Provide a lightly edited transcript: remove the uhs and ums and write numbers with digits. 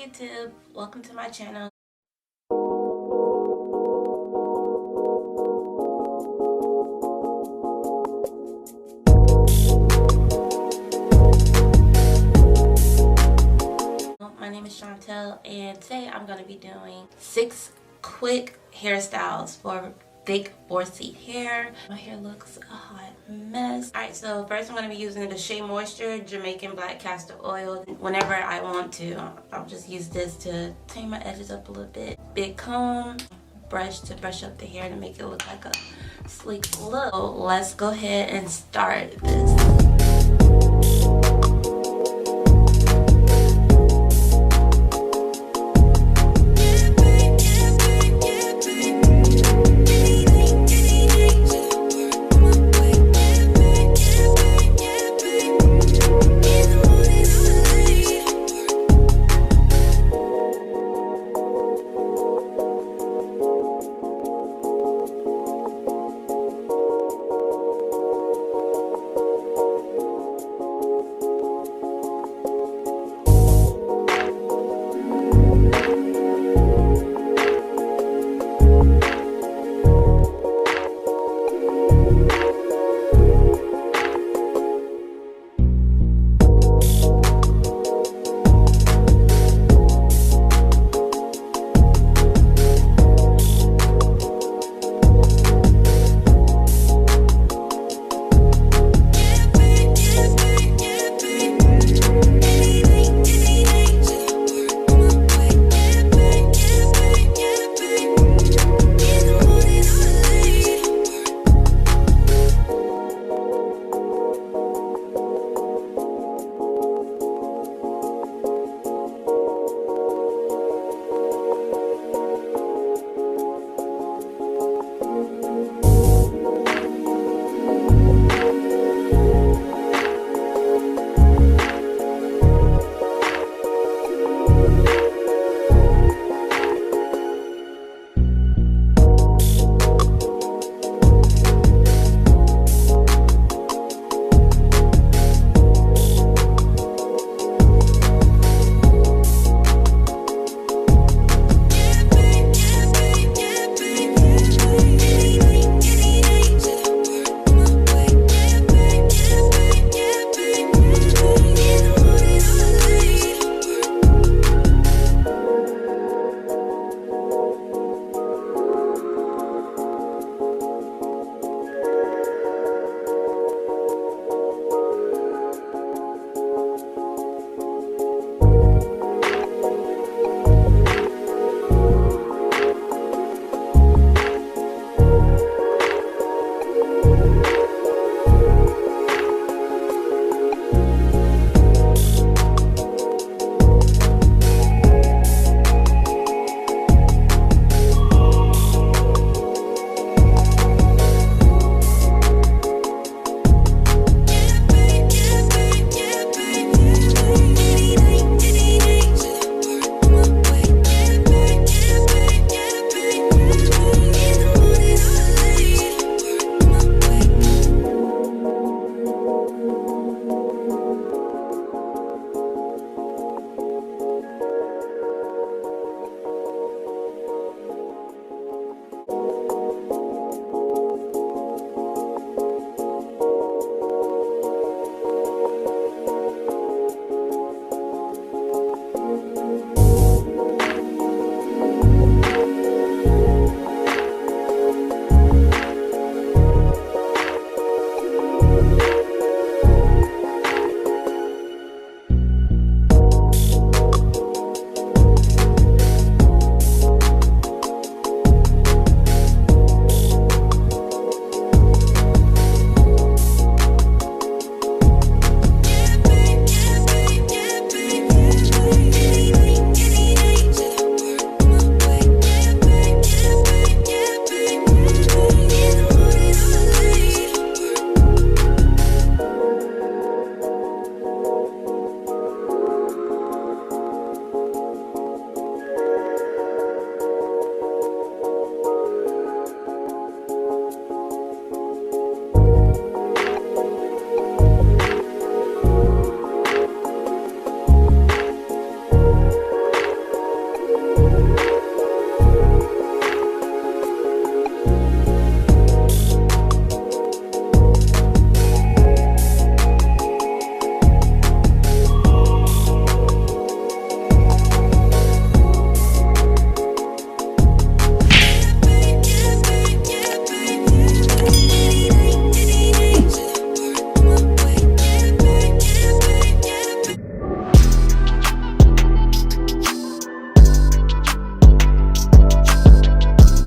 YouTube, welcome to my channel. My name is Chantel, and today I'm going to be doing 6 quick hairstyles for big 4C hair. My hair looks a hot mess. Alright, so first I'm going to be using the Shea Moisture Jamaican Black Castor Oil. Whenever I want to, I'll just use this to tame my edges up a little bit. Big comb, brush to brush up the hair to make it look like a sleek look. So let's go ahead and start this.